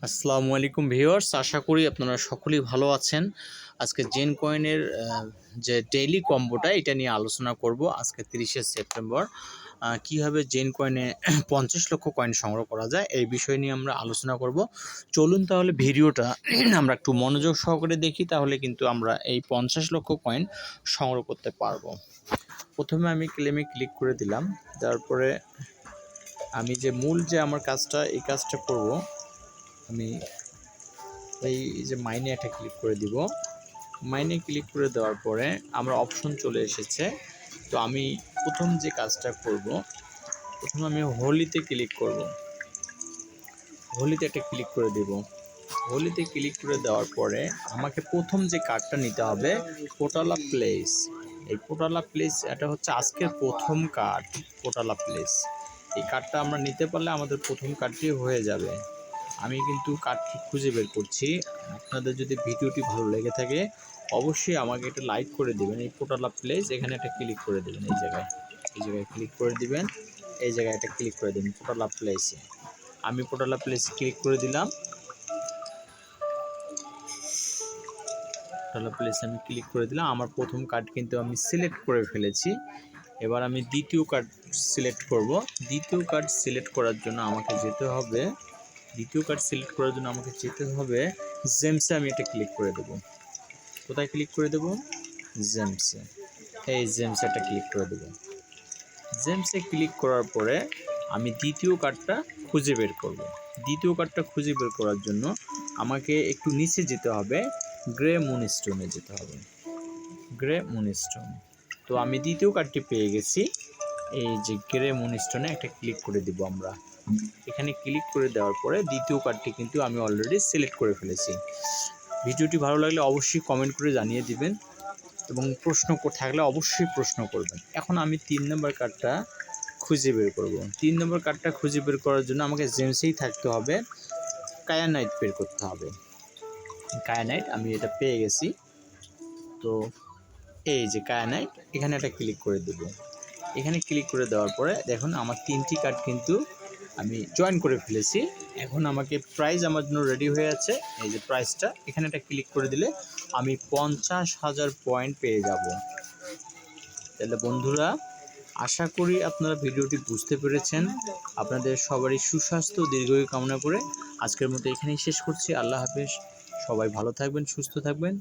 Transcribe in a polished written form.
আসসালামু আলাইকুম ভিউয়ার্স, আশা করি আপনারা সকলেই ভালো আছেন। আজকে জেন কয়েনের যে ডেইলি কম্বোটা এটা নিয়ে আলোচনা করব। আজকে 30শে সেপ্টেম্বর কীভাবে জেন কয়েনে 50 লক্ষ কয়েন সংগ্রহ করা যায় এই বিষয় নিয়ে আমরা আলোচনা করব। চলুন তাহলে ভিডিওটা আমরা একটু মনোযোগ সহকারে দেখি, তাহলে কিন্তু আমরা এই 50 লক্ষ কয়েন সংগ্রহ করতে পারবো। প্রথমে আমি ক্লেমে ক্লিক করে দিলাম, তারপরে আমি যে মূল যে আমার কাজটা এই কাজটা করব। আমি এই যে মাইনে একটা ক্লিক করে দিব। মাইনে ক্লিক করে দেওয়ার পরে আমরা অপশন চলে এসেছে। তো আমি প্রথম যে কাজটা করব, প্রথমে আমি হোলিতে ক্লিক করব। হোলিতে একটা ক্লিক করে দেব। হোলিতে ক্লিক করে দেওয়ার পরে আমাকে প্রথম যে কার্ডটা নিতে হবে পোটালা প্লেস। এই পোটালা প্লেস এটা হচ্ছে আজকের প্রথম কার্ড। পোটালা প্লেস এই কার্ডটা আমরা নিতে পারলে আমাদের প্রথম কার্ডটি হয়ে যাবে। আমি কিন্তু কার্ডটি খুঁজে বের করছি। আপনাদের যদি ভিডিওটি ভালো লেগে থাকে অবশ্যই আমাকে একটা লাইক করে দেবেন। এই পোটালা প্লেস এখানে একটা ক্লিক করে দেবেন। এই জায়গায় ক্লিক করে দিবেন। এই জায়গায় একটা ক্লিক করে দেবেন পোটালা প্লেসে। আমি পোটালা প্লেসে ক্লিক করে দিলাম। পোটালা প্লেসে আমি ক্লিক করে দিলাম। আমার প্রথম কার্ড কিন্তু আমি সিলেক্ট করে ফেলেছি। এবার আমি দ্বিতীয় কার্ড সিলেক্ট করব। দ্বিতীয় কার্ড সিলেক্ট করার জন্য আমাকে যেতে হবে জেমসে। আমি এটা ক্লিক করে দেব। কোথায় ক্লিক করে দেব? জেমসে। এই জেমসে একটা ক্লিক করে দেব। জেমসে ক্লিক করার পরে আমি দ্বিতীয় কার্ডটা খুঁজে বের করব। দ্বিতীয় কার্ডটা খুঁজে বের করার জন্য আমাকে একটু নিচে যেতে হবে, গ্রে মুনস্টোনে যেতে হবে। Grey moonstone. তো আমি দ্বিতীয় কার্ডটি পেয়ে গেছি। এই যে গ্রে মুনস্টোনে একটা ক্লিক করে দিব আমরা। এখানে ক্লিক করে দেওয়ার পরে দ্বিতীয় কার্ডটি কিন্তু আমি অলরেডি সিলেক্ট করে ফেলেছি। ভিডিওটি ভালো লাগলে অবশ্যই কমেন্ট করে জানিয়ে দিবেন এবং প্রশ্ন থাকলে অবশ্যই প্রশ্ন করবেন। এখন আমি 3 নম্বর কার্ডটা খুঁজে বের করব। 3 নম্বর কার্ডটা খুঁজে বের করার জন্য আমাকে জেমসেই থাকতে হবে, কায়ানাইট বের করতে হবে। কায়ানাইট আমি এটা পেয়ে গেছি। তো এই যে কায়ানাইট এখানে একটা ক্লিক করে দেব। এখানে ক্লিক করে দেওয়ার পরে দেখুন আমার 3টি কার্ড কিন্তু আমি জয়েন করে ফেলেছি। এখন আমাকে প্রাইজ আমার জন্য রেডি হয়ে আছে। এই যে প্রাইসটা এখানে একটা ক্লিক করে দিলে আমি 50,000 পয়েন্ট পেয়ে যাব। তাহলে বন্ধুরা, আশা করি আপনারা ভিডিওটি বুঝতে পেরেছেন। আপনাদের সবারই সুস্বাস্থ্য ও দীর্ঘায়ু কামনা করে আজকের মতো এখানেই শেষ করছি। আল্লাহ হাফেজ। সবাই ভালো থাকবেন, সুস্থ থাকবেন।